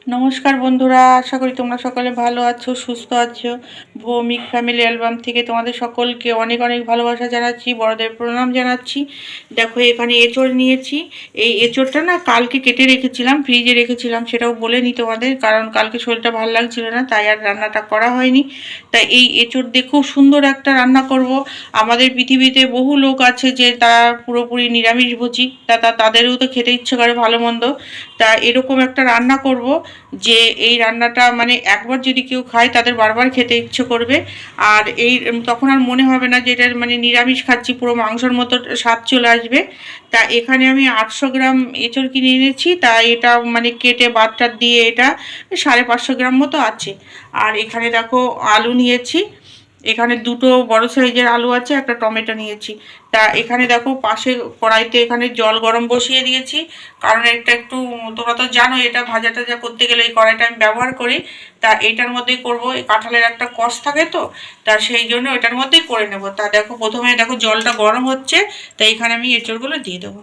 নমস্কার বন্ধুরা, আশা করি তোমরা সকলে ভালো আছো, সুস্থ আছো। ভৌমিক ফ্যামিলি অ্যালবাম থেকে তোমাদের সকলকে অনেক অনেক ভালোবাসা জানাচ্ছি, বড়দের প্রণাম জানাচ্ছি। দেখো এখানে এঁচড় নিয়েছি। এই এঁচড়টা না কালকে কেটে রেখেছিলাম, ফ্রিজে রেখেছিলাম, সেটাও বলে নি তোমাদের, কারণ কালকে শরীরটা ভালো লাগছিল না, তাই আর রান্নাটা করা হয়নি। তাই এই এঁচড় দিয়ে খুব সুন্দর একটা রান্না করব। আমাদের পৃথিবীতে বহু লোক আছে যে তারা পুরোপুরি নিরামিষভোজী, তাদেরও তো খেতে ইচ্ছে করে ভালো মন্দ। তা এরকম একটা রান্না করব যে এই রান্নাটা মানে একবার যদি কেউ খায় তাদের বারবার খেতে ইচ্ছে করবে। আর এই তখন আর মনে হবে না যে এটা মানে নিরামিষ খাচ্ছি, পুরো মাংসের মতো স্বাদ চলে আসবে। তা এখানে আমি 800 গ্রাম এঁচড় কিনে এনেছি। তা এটা মানে কেটে বাদটার দিয়ে এটা 550 গ্রাম মতো আছে। আর এখানে দেখো আলু নিয়েছি, এখানে দুটো বড় সাইজের আলু আছে, একটা টমেটো নিয়েছি। তা এখানে দেখো পাশে কড়াইতে এখানে জল গরম বসিয়ে দিয়েছি, কারণ এটা একটু, তোমরা তো জানো এটা ভাজা টাজা করতে গেলে এই কড়াইটা আমি ব্যবহার করি। তা এটার মধ্যেই করব, এই কাঁঠালের একটা কষ থাকে তো, তা সেই জন্য এটার মধ্যেই করে নেব। তা দেখো প্রথমে দেখো জলটা গরম হচ্ছে, তাই এখানে আমি এঁচড়গুলো দিয়ে দেবো।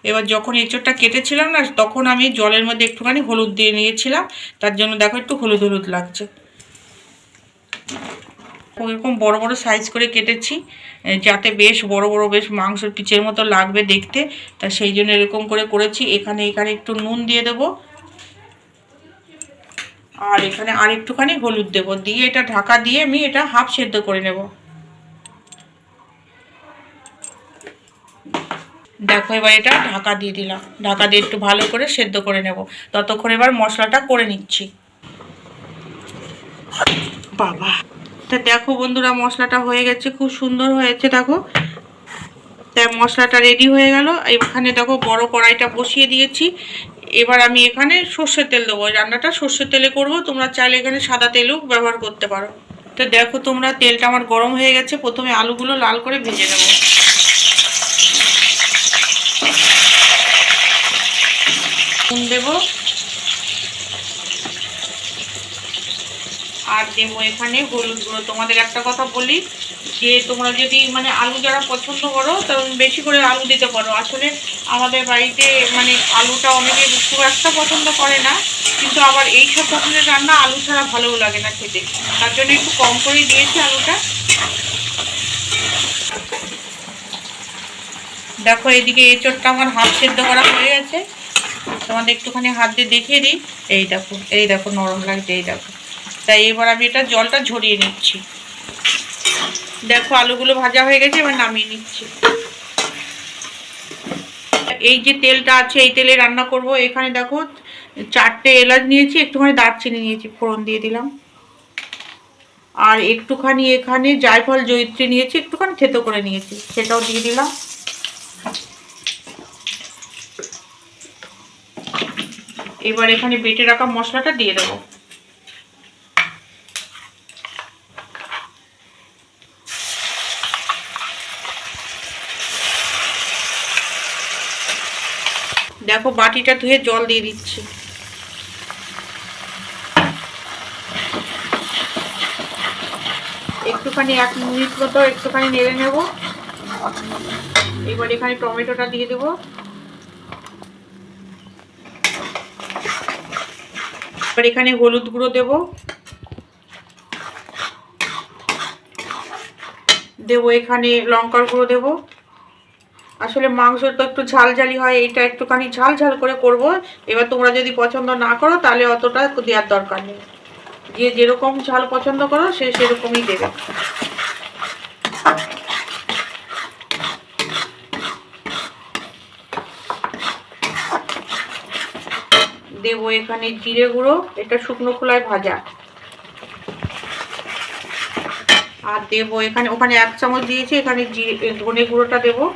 এবার যখন এঁচড়টা কেটেছিলাম না, তখন আমি জলের মধ্যে একটুখানি হলুদ দিয়ে নিয়েছিলাম, তার জন্য দেখো একটু হলুদ হলুদ লাগছে। এরকম বড় বড় সাইজ করে কেটেছি, যাতে বেশ বড় বড় বেশ মাংসের পিচের মতো লাগবে দেখতে, তা সেই জন্য এরকম করে করেছি। এখানে এখানে একটু নুন দিয়ে দেবো, আর এখানে আর একটুখানি হলুদ দেবো, দিয়ে এটা ঢাকা দিয়ে আমি এটা হাফ সেদ্ধ করে নেব। দেখো এবার এটা ঢাকা দিয়ে দিলাম, ঢাকা দিয়ে একটু ভালো করে সেদ্ধ করে নেব। ততক্ষণ এবার মশলাটা করে নিচ্ছি। বাবা, তা দেখো বন্ধুরা মশলাটা হয়ে গেছে, খুব সুন্দর হয়েছে দেখো। তাই মশলাটা রেডি হয়ে গেল। এখানে দেখো বড় কড়াইটা বসিয়ে দিয়েছি। এবার আমি এখানে সর্ষের তেল দেবো, রান্নাটা সর্ষের তেলে করব, তোমরা চাইলে এখানে সাদা তেলও ব্যবহার করতে পারো। তো দেখো তোমরা, তেলটা আমার গরম হয়ে গেছে, প্রথমে আলুগুলো লাল করে ভেজে নেব। নুন দেবো, আর দেবো এখানে হলুদ গুঁড়ো। তোমাদের একটা কথা বলি, যে তোমরা যদি মানে আলু যারা পছন্দ করো তখন বেশি করে আলু দিতে পারো। আসলে আমাদের বাড়িতে মানে আলুটা অনেকে খুব একটা পছন্দ করে না, কিন্তু আবার এই সব ধরনের রান্না আলু ছাড়া ভালোও লাগে না খেতে, তার জন্য একটু কম করেই দিয়েছি আলুটা। দেখো এদিকে এঁচড়টা আমার হাফ সেদ্ধ করা হয়ে গেছে, তোমাদের একটুখানি হাত দিয়ে দেখিয়ে দিই। এই দেখো, এই দেখো নরম লাগছে, এই দেখো। তাই এবার আমি এটা জলটা ঝরিয়ে নিচ্ছি। দেখো আলুগুলো ভাজা হয়ে গেছে, এবার নামিয়ে নিচ্ছি। এই যে তেলটা আছে এই তেলে রান্না করব। এখানে দেখো 4টে এলাচ নিয়েছি, একটুখানি দারচিনি নিয়েছি, ফোড়ন দিয়ে দিলাম। আর একটুখানি এখানে জায়ফল জয়িত্রী নিয়েছি, একটুখানি থেতো করে নিয়েছি, সেটাও দিয়ে দিলাম। এবার এখানে বেটে রাখা মশলাটা দিয়ে দেবো। দেখো বাটিটা ধুয়ে জল দিয়ে দিচ্ছি। একটুখানি 1 মিনিট মতো একটুখানি নেড়ে নেব। এবার এখানে টমেটোটা দিয়ে দেবো। এবার এখানে হলুদ গুঁড়ো দেবো, এখানে লঙ্কার গুঁড়ো দেবো। আসলে মাংসটা একটু ঝালঝালি হয়, এটা একটুখানি ঝাল ঝাল করে করব। এবার তোমরা যদি পছন্দ না করো তাহলে অতটা দেওয়ার দরকার নেই, যে যেরকম ঝাল পছন্দ করো সে সেরকমই দেবে। দেবো এখানে জিরে গুঁড়ো, এটা শুকনো খোলায় ভাজা। আর দেবো এখানে, ওখানে 1 চামচ দিয়েছি, এখানে ধনে গুঁড়োটা দেবো।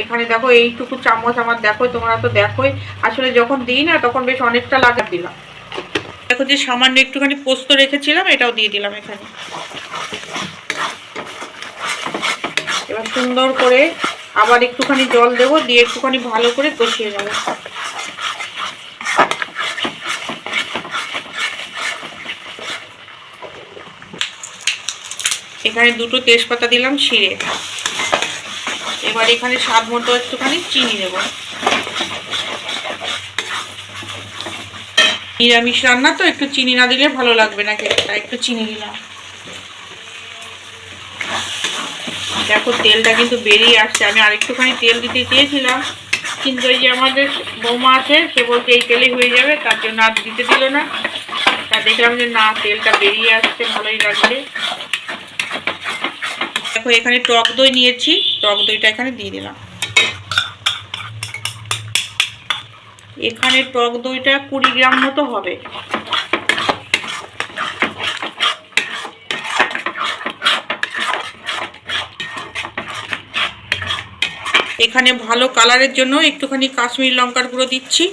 এখানে দেখো এইটুকু চামচ আমার, দেখো তোমরা তো দেখোই, আসলে যখন দিই না তখন বেশ অনেকটা লাগা দিলাম। দেখো যে সামান্য একটুখানি পোস্ত রেখেছিলাম, এটাও দিয়ে দিলাম এখানে। এবার সুন্দর করে আবার একটুখানি জল দেবো, দিয়ে একটুখানি ভালো করে কষিয়ে নেব। এখানে 2টো তেজপাতা দিলাম ছিঁড়ে। এবার এখানে স্বাদ মতো একটুখানি চিনি দেবো। নিরামিষ রান্না তো একটু চিনি না দিলে ভালো লাগবে না খেতে, একটু চিনি দিলাম। দেখো তেলটা কিন্তু বেরিয়ে আসছে। আমি আরেকটুখানি তেল দিতে চেয়েছিলাম, কিন্তু এই যে আমাদের বৌমা আছে, সে বলছে এই তেলেই হয়ে যাবে, তার জন্য আর দিতে দিল না। তা দেখলাম যে না, তেলটা বেরিয়ে আসছে, ভালোই লাগছে। দেখো এখানে টক দই নিয়েছি, টক দইটা এখানে দিয়ে দিলাম। এখানে টক দইটা 20 গ্রাম মতো হবে। এখানে ভালো কালারের জন্য একটুখানি কাশ্মীরি লঙ্কার গুঁড়ো দিচ্ছি।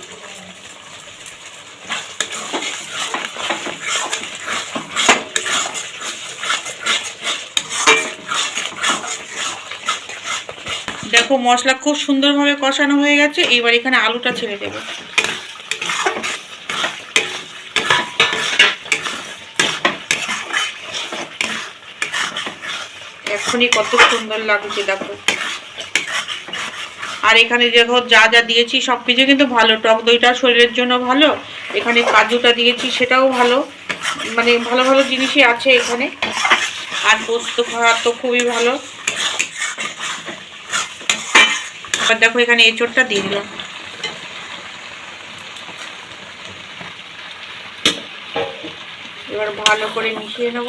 দেখো মশলা খুব সুন্দরভাবে কষানো হয়ে গেছে। এবার এখানে আলুটা ছেড়ে দেব। এখনই কত সুন্দর লাগছে দেখো। আর এখানে দেখো যা যা দিয়েছি সব কিছু কিন্তু ভালো। টক দইটা শরীরের জন্য ভালো, এখানে কাজুটা দিয়েছি সেটাও ভালো, মানে ভালো ভালো জিনিসই আছে এখানে। আর পোস্ত খাওয়া তো খুবই ভালো। এবার দেখো এখানে এঁচোড়টা দিয়ে দিলাম। এবার ভালো করে মিশিয়ে নেব।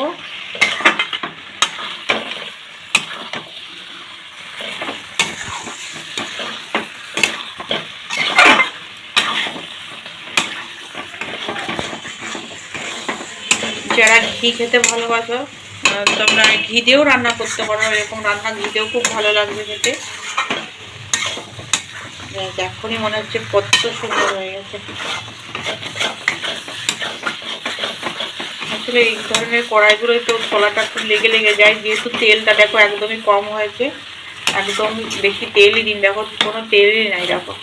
যারা ঘি খেতে ভালোবাসো তোমরা ঘি দিয়েও রান্না করতে পারো। এরকম রান্না ঘি দিয়েও খুব ভালো লাগবে খেতে। এখনই মনে হচ্ছে কত সুন্দর হয়ে গেছে। আসলে এই ধরনের কড়াইগুলো তো তলাটা একটু লেগে লেগে যায়, যেহেতু তেলটা দেখো একদমই কম হয়েছে, একদম বেশি তেলই দিন, দেখো কোনো তেলই নাই দেখো।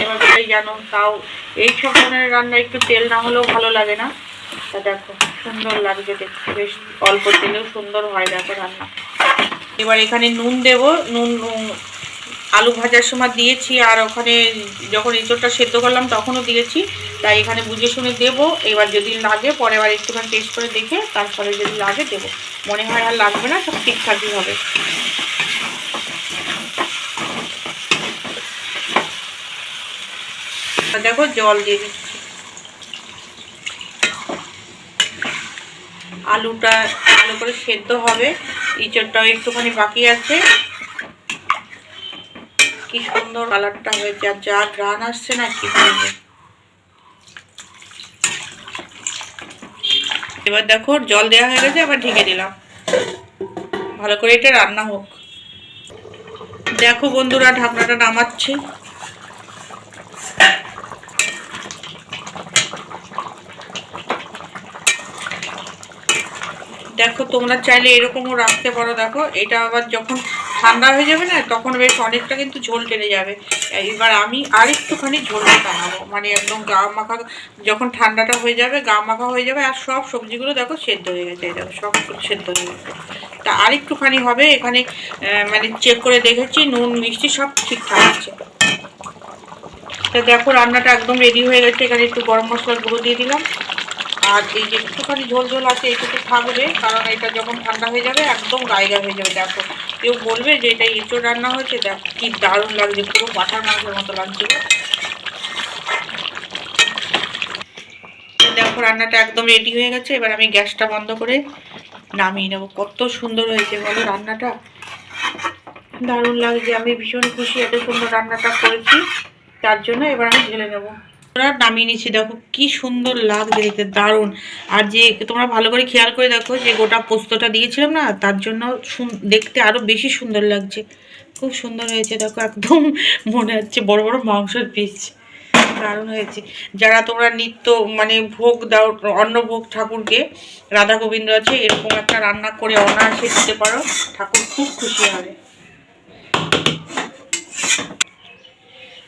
এভাবেই জানো, তাও এই সব ধরনের রান্না একটু তেল না হলেও ভালো লাগে না। তা দেখো সুন্দর লাগছে দেখতে, বেশ অল্প তেলেও সুন্দর হয় দেখো রান্না। এবার এখানে নুন দেব। নুন আলু ভাজার সময় দিয়েছি, আর ওখানে যখন এঁচোড়টা সেদ্ধ করলাম তখনও দিয়েছি, তাই এখানে বুঝে শুনে দেবো। এবার যদি লাগে পরে আবার একটুখানি টেস্ট করে দেখে তারপরে যদি লাগে দেবো। মনে হয় আর লাগবে না, সব ঠিকঠাকই হবে। দেখো জল দিয়ে দিচ্ছি। আলুটা ভালো করে সেদ্ধ হবে, এঁচোড়টাও একটুখানি বাকি আছে। কি সুন্দর কালারটা হয়েছে, আর যা ঘ্রাণ আসছে না, কি বলবো। এবার দেখো জল দেওয়া হয়ে গেছে, আবার ঢেকে দিলাম, ভালো করে এটা রান্না হোক। দেখো বন্ধুরা ঢাকনাটা নামাচ্ছি। দেখো তোমরা চাইলে এরকমও রাখতে পারো। দেখো এটা আবার যখন ঠান্ডা হয়ে যাবে না, তখন বেশ অনেকটা কিন্তু ঝোল টেনে যাবে। এবার আমি আর একটুখানি ঝোলটা টানাবো, মানে একদম গা মাখা। যখন ঠান্ডাটা হয়ে যাবে গা মাখা হয়ে যাবে, আর সব সবজিগুলো দেখো সেদ্ধ হয়ে গেছে, দেখো সব সেদ্ধ হয়ে গেছে। তা আর একটুখানি হবে। এখানে মানে চেক করে দেখেছি নুন মিষ্টি সব ঠিকঠাক আছে। তা দেখো রান্নাটা একদম রেডি হয়ে গেছে। এখানে একটু গরম মশলার গুঁড়ো দিয়ে দিলাম। আর এই যে একটুখানি ঝোল ঝোল আছে এইটুকু থাকবে, কারণ এটা যখন ঠান্ডা হয়ে যাবে একদম গায়ে হয়ে যাবে। দেখো কেউ বলবে যে এটা এঁচোড় রান্না হয়েছে। দেখো কি দারুণ লাগছে, পুরো বাটার মাংসের মতো লাগছিল। দেখো রান্নাটা একদম রেডি হয়ে গেছে। এবার আমি গ্যাসটা বন্ধ করে নামিয়ে নেবো। কত সুন্দর হয়েছে বলো রান্নাটা, দারুণ লাগছে। আমি ভীষণ খুশি এত সুন্দর রান্নাটা করেছি, তার জন্য এবার আমি ঢেলে নেবো। নামিয়ে নিচ্ছি। দেখো কি সুন্দর লাগছে দেখতে, দারুণ। আর যে তোমরা ভালো করে খেয়াল করে দেখো, যে গোটা পোস্তটা দিয়েছিলাম না, তার জন্য দেখতে আরো বেশি সুন্দর লাগছে। খুব সুন্দর হয়েছে দেখো, একদম মনে হচ্ছে বড় বড় মাংসের পিস। দারুণ হয়েছে। যারা তোমরা নিত্য মানে ভোগ দাও, অন্ন ভোগ ঠাকুরকে, রাধা গোবিন্দ আছে, এরকম একটা রান্না করে অনায়াসে দিতে পারো, ঠাকুর খুব খুশি হবে।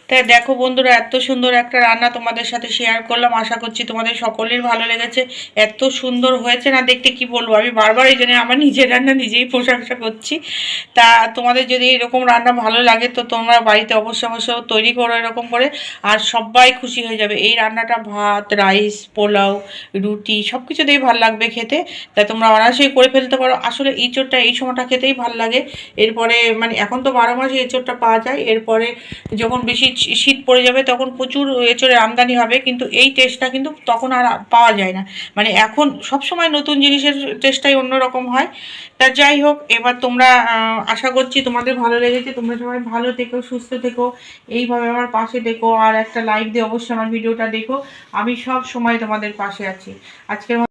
তাই দেখো বন্ধুরা, এত সুন্দর একটা রান্না তোমাদের সাথে শেয়ার করলাম, আশা করছি তোমাদের সকলের ভালো লেগেছে। এত সুন্দর হয়েছে না দেখতে, কি বলবো, আমি বারবার এই জন্য আমার নিজের রান্না নিজেই প্রশংসা করছি। তা তোমাদের যদি এরকম রান্না ভালো লাগে তো তোমরা বাড়িতে অবশ্যই অবশ্যই তৈরি করো এরকম করে, আর সবাই খুশি হয়ে যাবে। এই রান্নাটা ভাত, রাইস, পোলাও, রুটি সব কিছুতেই ভালো লাগবে খেতে। তাই তোমরা অনায়াসেই করে ফেলতে পারো। আসলে এঁচোড়টা এই সময়টা খেতেই ভালো লাগে। এরপরে মানে এখন তো 12 মাসে এঁচোড়টা পাওয়া যায়, এরপরে যখন বেশি শীত পড়ে যাবে তখন প্রচুর এঁচোড়ের আমদানি হবে, কিন্তু এই টেস্টটা কিন্তু তখন আর পাওয়া যায় না। মানে এখন সবসময় নতুন জিনিসের টেস্টটাই অন্যরকম হয়। তা যাই হোক, এবার তোমরা আশা করছি তোমাদের ভালো লেগেছে। তোমরা সবাই ভালো থেকো, সুস্থ থেকো, এইভাবে আমার পাশে দেখো, আর একটা লাইক দিয়ে অবশ্যই আমার ভিডিওটা দেখো। আমি সব সময় তোমাদের পাশে আছি। আজকের মতো